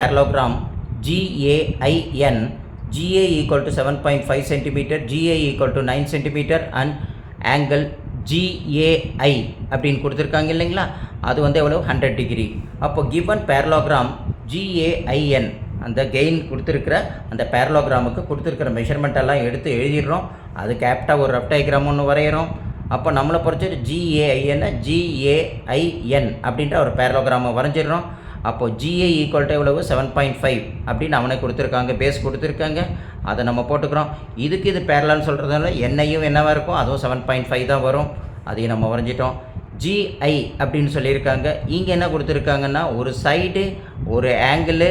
parallelogram GAIN, GA equal to 7.5 centimeter, GA equal to 9 centimeter and angle GAI அப்படின்னு கொடுத்துருக்காங்க இல்லைங்களா, அது வந்து எவ்வளோ 100 டிகிரி. அப்போ given parallelogram GAIN அந்த கெயின் கொடுத்துருக்கிற அந்த பேரலோகிராமுக்கு கொடுத்துருக்கிற மெஷர்மெண்ட் எல்லாம் எடுத்து எழுதிடுறோம். அது கேப்டாக ஒரு ரஃப் டயக்ராம் ஒன்று வரைகிறோம். அப்போ நம்மளை பொறுத்து GAIN அப்படின்ற ஒரு பேரலோகிராமை வரைஞ்சிடுறோம். அப்போது GA ஈக்குவல் டு எவ்வளவு 7.5 அப்படின்னு அவனை கொடுத்துருக்காங்க, பேஸ் கொடுத்துருக்காங்க, அதை நம்ம போட்டுக்கிறோம். இதுக்கு இது பேரலான்னு சொல்கிறதுனால என்னையும் என்னவாக இருக்கும், அதுவும் 7.5 தான் வரும், அதையும் நம்ம வரைஞ்சிட்டோம். GI அப்படின்னு சொல்லியிருக்காங்க. இங்கே என்ன கொடுத்துருக்காங்கன்னா ஒரு சைடு, ஒரு ஆங்கிள்,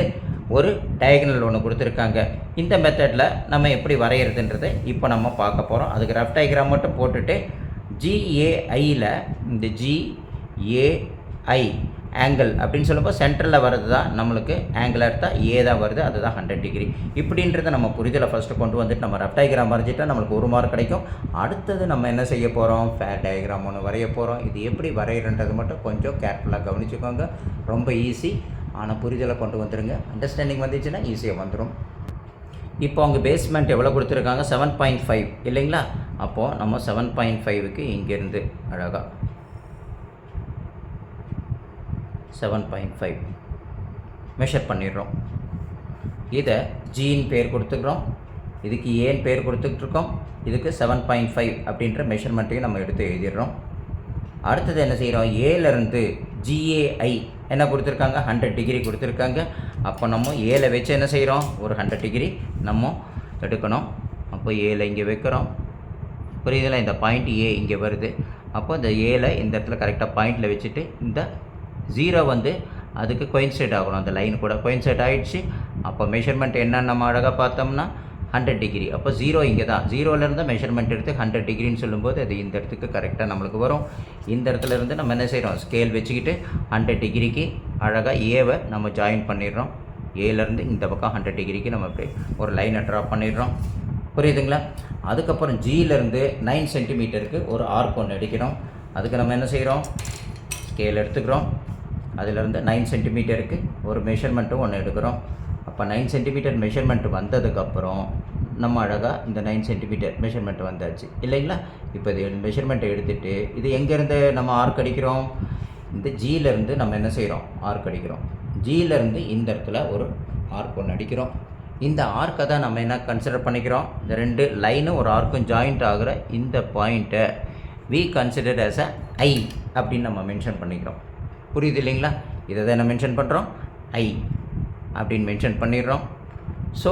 ஒரு டயகனல் ஒன்று கொடுத்துருக்காங்க. இந்த மெத்தடில் நம்ம எப்படி வரைகிறதுன்றதை இப்போ நம்ம பார்க்க போகிறோம். அதுக்கு ரஃப் டயக்ராம் மட்டும் போட்டுட்டு GAIயில் இந்த GAI ஆங்கிள் அப்படின்னு சொல்லும்போது சென்டரில் வர்றது தான் நம்மளுக்கு ஆங்கிள் எடுத்தால் ஏ தான் வருது, அதுதான் 100 டிகிரி. இப்படின்றத நம்ம புரிதலை ஃபஸ்ட்டு கொண்டு வந்துட்டு நம்ம ரஃப் டயக்ராம் வரைஞ்சிட்டா நம்மளுக்கு 1 மார்க் கிடைக்கும். அடுத்தது நம்ம என்ன செய்ய போகிறோம், ஃபேர் டயக்ராம் ஒன்று வரைய போகிறோம். இது எப்படி வரைகிறன்றது மட்டும் கொஞ்சம் கேர்ஃபுல்லாக கவனிச்சுக்கோங்க. ரொம்ப ஈஸி, ஆனால் புரிதலை கொண்டு வந்துடுங்க. அண்டர்ஸ்டாண்டிங் வந்துச்சுன்னா ஈஸியாக வந்துடும். இப்போ அவங்க பேஸ்மெண்ட் எவ்வளோ கொடுத்துருக்காங்க, 7.5 இல்லைங்களா. அப்போது நம்ம 7.5க்கு இங்கேருந்து அழகாக 7.5 மெஷர் பண்ணிடுறோம். இதை ஜின்னு பேர் கொடுத்துக்கிறோம், இதுக்கு ஏன்னு பேர் கொடுத்துட்ருக்கோம், இதுக்கு 7.5 அப்படின்ற மெஷர்மெண்ட்டையும் நம்ம எடுத்து எழுதிடுறோம். அடுத்தது என்ன செய்கிறோம், ஏலேருந்து GAI என்ன கொடுத்துருக்காங்க, 100 டிகிரி கொடுத்துருக்காங்க. அப்போ நம்ம ஏல வச்சு என்ன செய்கிறோம், ஒரு 100 டிகிரி நம்ம எடுக்கணும். அப்போ ஏல இங்கே வைக்கிறோம், புரியுதில்ல, இந்த பாயிண்ட் ஏ இங்கே வருது. அப்போ இந்த ஏல இந்த இடத்துல கரெக்டாக பாயிண்டில் வச்சுட்டு இந்த 0 வந்து அதுக்கு கோயின்சைட் ஆகணும், அந்த லைன் கூட கோயின்சைட் ஆகிடுச்சு. அப்போ மெஷர்மெண்ட் என்னன்னு நம்ம அழகாக பார்த்தோம்னா 100 டிகிரி. அப்போ 0 இங்கே தான், 0லேருந்து மெஷர்மெண்ட் எடுத்து 100 டிகிரின்னு சொல்லும்போது அது இந்த இடத்துக்கு கரெக்டாக நம்மளுக்கு வரும். இந்த இடத்துல இருந்து நம்ம என்ன செய்கிறோம், ஸ்கேல் வச்சுக்கிட்டு 100 டிகிரிக்கு அழகாக ஏவை நம்ம ஜாயின் பண்ணிடுறோம். ஏலேருந்து இந்த பக்கம் 100 டிகிரிக்கு நம்ம இப்படி ஒரு லைனை ட்ராப் பண்ணிடுறோம், புரியுதுங்களா. அதுக்கப்புறம் ஜியிலேருந்து 9 சென்டிமீட்டருக்கு ஒரு ஆர்க் ஒன்று அடிக்கிறோம். அதுக்கு நம்ம என்ன செய்கிறோம், ஸ்கேல் எடுத்துக்கிறோம், அதிலேருந்து 9 சென்டிமீட்டருக்கு ஒரு மெஷர்மெண்ட்டும் ஒன்று எடுக்கிறோம். அப்போ 9 சென்டிமீட்டர் மெஷர்மெண்ட் வந்ததுக்கப்புறம் நம்ம அழகாக இந்த 9 சென்டிமீட்டர் மெஷர்மெண்ட் வந்தாச்சு இல்லைங்களா. இப்போ இது மெஷர்மெண்ட்டை எடுத்துகிட்டு இது எங்கேருந்து நம்ம ஆர்க் அடிக்கிறோம், இந்த ஜியிலேருந்து நம்ம என்ன செய்கிறோம், ஆர்க் அடிக்கிறோம். ஜியிலேருந்து இந்த இடத்துல ஒரு ஆர்க் ஒன்று அடிக்கிறோம். இந்த ஆர்க்கை தான் நம்ம என்ன கன்சிடர் பண்ணிக்கிறோம், இந்த 2 லைனும் ஒரு ஆர்க்கும் ஜாயிண்ட் ஆகிற இந்த பாயிண்ட்டை வி கன்சிடர் ஆஸ் ஐ அப்படின்னு நம்ம மென்ஷன் பண்ணிக்கிறோம், புரியுது இல்லைங்களா. இதை தான் என்ன மென்ஷன் பண்ணுறோம், ஐ அப்படின்னு மென்ஷன் பண்ணிடுறோம். ஸோ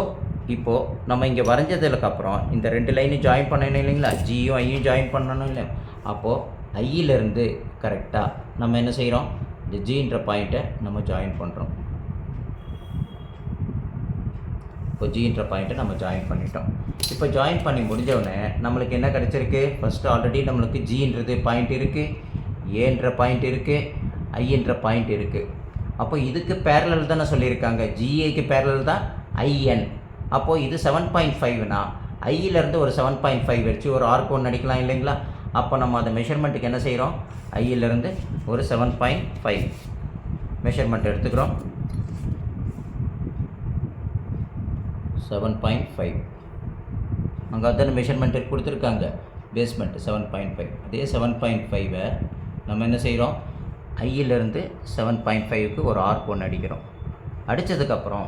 இப்போது நம்ம இங்கே வரைஞ்சதுக்கப்புறம் இந்த 2 லைனும் ஜாயின் பண்ணணும் இல்லைங்களா, ஜியும் ஐயும் ஜாயின் பண்ணணும் இல்லை. அப்போது ஐயிலேருந்து கரெக்டாக நம்ம என்ன செய்கிறோம், இந்த ஜின்ற பாயிண்ட்டை நம்ம ஜாயின் பண்ணுறோம். இப்போ ஜின்ற பாயிண்ட்டை நம்ம ஜாயின் பண்ணிட்டோம். இப்போ ஜாயின் பண்ணி முடிஞ்சவுடனே நம்மளுக்கு என்ன கிடச்சிருக்கு, ஃபஸ்ட்டு ஆல்ரெடி நம்மளுக்கு ஜின்றது பாயிண்ட் இருக்குது, ஏன்ற பாயிண்ட் இருக்குது, ஐன்ற பாயிண்ட் இருக்குது. அப்போ இதுக்கு பேரலல் தானே சொல்லியிருக்காங்க, ஜிஏக்கு பேரலல் தான் ஐஎன். அப்போது இது 7.5னா ஐயிலேருந்து ஒரு 7.5 வச்சு ஒரு ஆர்க் ஒன்று அடிக்கலாம் இல்லைங்களா. அப்போ நம்ம அந்த மெஷர்மெண்ட்டுக்கு என்ன செய்கிறோம், ஐயிலேருந்து ஒரு 7.5 மெஷர்மெண்ட் எடுத்துக்கிறோம். 7.5 அங்கே அதான மெஷர்மெண்ட் கொடுத்துருக்காங்க, பேஸ்மெண்ட் 7.5. அதே 7.5ஐ நம்ம என்ன செய்கிறோம், ஐயிலேருந்து 7.5க்கு ஒரு ஆர்க் ஒன்று அடிக்கிறோம். அடித்ததுக்கப்புறம்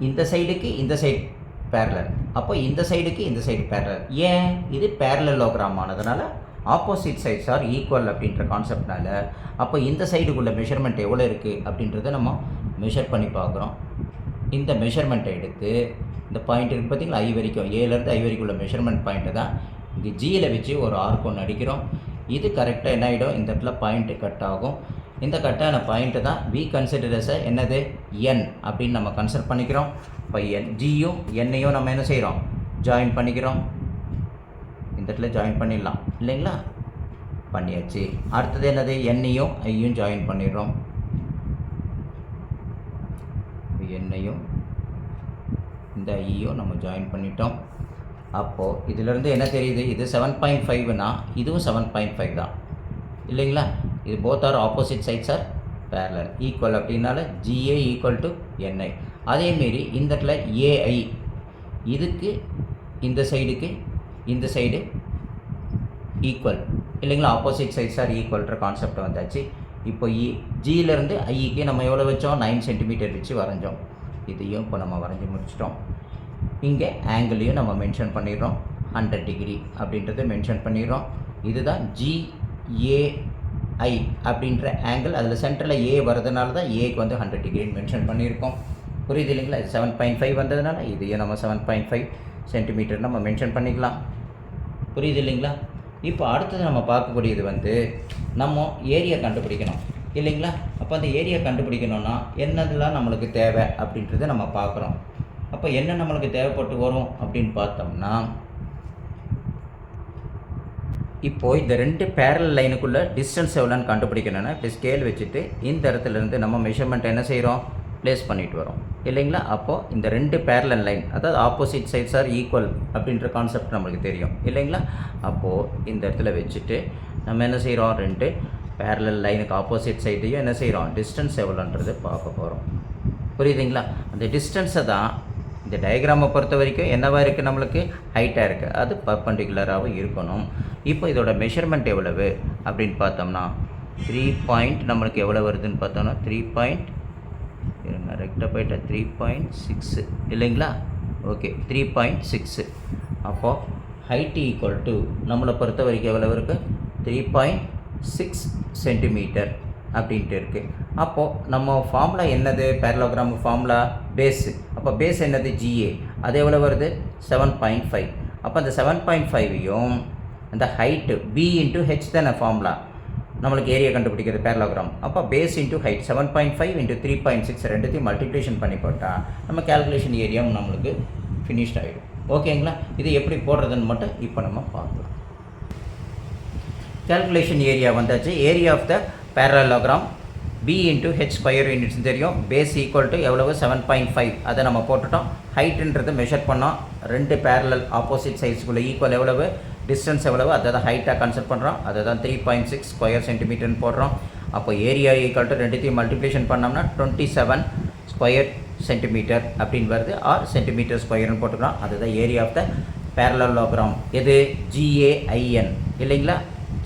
இந்த சைடுக்கு இந்த சைடு பேரலல், அப்போ இந்த சைடுக்கு இந்த சைடு பேரலல். ஏன், இது பேரலலோகிராம் ஆனதுனால ஆப்போசிட் சைட்ஸ் ஆர் ஈக்குவல் அப்படின்ற கான்செப்ட்னால அப்போ இந்த சைடுக்குள்ள மெஷர்மெண்ட் எவ்வளோ இருக்குது அப்படின்றத நம்ம மெஷர் பண்ணி பார்க்குறோம். இந்த மெஷர்மெண்ட்டை எடுத்து இந்த பாயிண்ட் இருக்குது பார்த்திங்களா, ஐ வரைக்கும், ஏலேருந்து ஐ வரைக்கும் உள்ள மெஷர்மெண்ட் பாயிண்ட்டை தான் இங்கே ஜியில் வச்சு ஒரு ஆர்க் ஒன்று அடிக்கிறோம். இது கரெக்டாக என்ன ஆகிடும், இந்த இடத்துல பாயிண்ட்டு கட் ஆகும். இந்த கட்டான பாயிண்ட்டு தான் வி கன்சிடர்ஸ் என்னது, என் அப்படின்னு நம்ம கன்சிடர் பண்ணிக்கிறோம். இப்போ ஜியும் என்னையும் நம்ம என்ன செய்கிறோம், ஜாயின் பண்ணிக்கிறோம். இந்த இடத்துல ஜாயின் பண்ணிடலாம் இல்லைங்களா, பண்ணியாச்சு. அடுத்தது என்னது, என்னையும் ஐயும் ஜாயின் பண்ணிடுறோம். என்னையும் இந்த ஐயும் நம்ம ஜாயின் பண்ணிட்டோம். அப்போது இதிலேருந்து என்ன தெரியுது, இது 7.5னா இதுவும் 7.5 தான் இல்லைங்களா. இது both are opposite sides are parallel equal அப்படின்னால ஜிஏ ஈக்குவல் டு என்ஐ. அதேமாரி இந்த இடத்துல ஏஐ இதுக்கு இந்த சைடுக்கு இந்த சைடு ஈக்குவல் இல்லைங்களா, ஆப்போசிட் சைட்ஸ் ஆர் ஈக்குவல்ன்ற கான்செப்ட் வந்தாச்சு. இப்போ ஜியிலேருந்து ஐக்கு நம்ம எவ்வளோ வச்சோம், 9 சென்டிமீட்டர் வச்சு வரைஞ்சோம். இதையும் இப்போ நம்ம வரைஞ்சி முடிச்சிட்டோம். இங்கே ஆங்கிளையும் நம்ம மென்ஷன் பண்ணிடுறோம், 100 டிகிரி அப்படின்றத மென்ஷன் பண்ணிடுறோம். இதுதான் ஜிஏஐ அப்படின்ற ஆங்கிள். அதில் சென்டரில் ஏ வரதுனால தான் ஏக்கு வந்து 100 டிகிரின்னு மென்ஷன் பண்ணியிருக்கோம். புரியுது இல்லைங்களா? இது 7.5 வந்ததுனால இதையும் நம்ம 7.5 சென்டிமீட்டர் நம்ம மென்ஷன் பண்ணிக்கலாம். புரியுது இல்லைங்களா? இப்போ அடுத்தது நம்ம பார்க்கக்கூடியது வந்து நம்ம ஏரியா கண்டுபிடிக்கணும் இல்லைங்களா? அப்போ அந்த ஏரியா கண்டுபிடிக்கணும்னா என்னதெல்லாம் நம்மளுக்கு தேவை அப்படின்றத நம்ம பார்க்குறோம். அப்போ என்ன நம்மளுக்கு தேவைப்பட்டு வரும் அப்படின்னு பார்த்தோம்னா, இப்போது இந்த 2 பேரல் லைனுக்குள்ளே டிஸ்டன்ஸ் எவ்வளோன்னு கண்டுபிடிக்கணும்னா இப்படி ஸ்கேல் வச்சுட்டு இந்த இடத்துலேருந்து நம்ம மெஷர்மெண்ட் என்ன செய்கிறோம், ப்ளேஸ் பண்ணிட்டு வரோம் இல்லைங்களா? அப்போது இந்த 2 பேரலல் லைன், அதாவது ஆப்போசிட் சைட்ஸ் ஆர் ஈக்குவல் அப்படின்ற கான்செப்ட் நம்மளுக்கு தெரியும் இல்லைங்களா? அப்போது இந்த இடத்துல வச்சுட்டு நம்ம என்ன செய்கிறோம், 2 பேரலல் லைனுக்கு ஆப்போசிட் சைடையும் என்ன செய்கிறோம், டிஸ்டன்ஸ் எவ்வளோன்றது பார்க்க போகிறோம். புரியுதுங்களா? அந்த டிஸ்டன்ஸை தான் இந்த டயக்ராமை பொறுத்த வரைக்கும் என்னவாக இருக்குது, நம்மளுக்கு ஹைட்டாக இருக்குது, அது பர்பண்டிகுலராகவும் இருக்கணும். இப்போ இதோட மெஷர்மெண்ட் எவ்வளவு அப்படின்னு பார்த்தோம்னா 3 பாயிண்ட் நம்மளுக்கு எவ்வளோ வருதுன்னு பார்த்தோம்னா 3.6 இல்லைங்களா? ஓகே, 3.6. அப்போது ஹைட் ஈக்குவல் டு நம்மளை பொறுத்த வரைக்கும் எவ்வளோ இருக்குது, 3.6 சென்டிமீட்டர் அப்படின்ட்டு இருக்குது. அப்போது நம்ம ஃபார்முலா என்னது, பேரலோகிராம் ஃபார்முலா பேஸு. அப்போ பேஸ் என்னது, ஜிஏ. அது எவ்வளோ வருது, 7.5. அப்போ அந்த 7.5ஐயும் அந்த ஹைட்டு பி இன்ட்டு ஹெச் தானே ஃபார்முலா நம்மளுக்கு ஏரியா கண்டுபிடிக்கிறது பேரலோகிராம். அப்போ பேஸ் இன்ட்டு ஹைட் 7.5 இன்ட்டு 3.6 ரெண்டுத்தையும் மல்டிப்ளிகேஷன் பண்ணி போட்டால் நம்ம கேல்குலேஷன் ஏரியாவும் நம்மளுக்கு ஃபினிஷ்ட் ஆகிடும். ஓகேங்களா? இது எப்படி போடுறதுன்னு மட்டும் இப்போ நம்ம பார்க்கலாம். கேல்குலேஷன் ஏரியா வந்தாச்சு. Area of the parallelogram B into H square units தெரியும். பேஸ் ஈக்குவல் டு எவ்வளவு, 7.5. அதை நம்ம போட்டுட்டோம். ஹைட்டுன்றது மெஷர் பண்ணோம். 2 பேரலல் ஆப்போசிட் சைட்ஸுக்குள்ளே ஈக்குவல் எவ்வளவு, டிஸ்டன்ஸ் எவ்வளவு, அதை தான் ஹைட்டாக கன்சிடர் பண்ணுறோம். அதை தான் 3.6 ஸ்கொயர் சென்டிமீட்டர்னு போடுறோம். அப்போ ஏரியா ஈக்குவல் டு ரெண்டுத்தையும் மல்டிப்ளிகேஷன் பண்ணோம்னா 27 ஸ்கொயர் சென்டிமீட்டர் அப்படின்னு வருது, ஆர் சென்டிமீட்டர் ஸ்கொயர்னு போட்டுக்கிறோம். அதுதான் ஏரியா ஆஃப் த பேரலோகிராம். எது, ஜிஏஐஎன் இல்லைங்களா?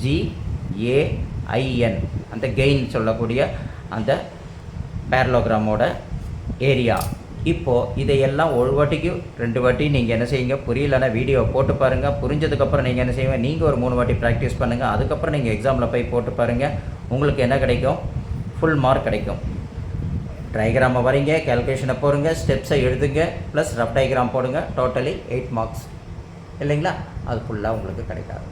ஜிஏஐஎன் அந்த கெயின் சொல்லக்கூடிய அந்த பேரலோகிராமோட ஏரியா. இப்போது இதையெல்லாம் ஒரு வாட்டிக்கு 2 வாட்டி நீங்கள் என்ன செய்யுங்க, புரியலன்னா வீடியோ போட்டு பாருங்கள். புரிஞ்சதுக்கப்புறம் நீங்கள் என்ன செய்வீங்க, நீங்கள் ஒரு 3 வாட்டி ப்ராக்டிஸ் பண்ணுங்கள். அதுக்கப்புறம் நீங்கள் எக்ஸாமில் போய் போட்டு பாருங்கள். உங்களுக்கு என்ன கிடைக்கும், ஃபுல் மார்க் கிடைக்கும். டயக்ராமை வரைங்க, கேல்குலேஷனை போடுங்க, ஸ்டெப்ஸை எழுதுங்க, ப்ளஸ் ரஃப் டயக்ராம் போடுங்க. டோட்டலி 8 மார்க்ஸ் இல்லைங்களா? அது ஃபுல்லாக உங்களுக்கு கிடைக்காது.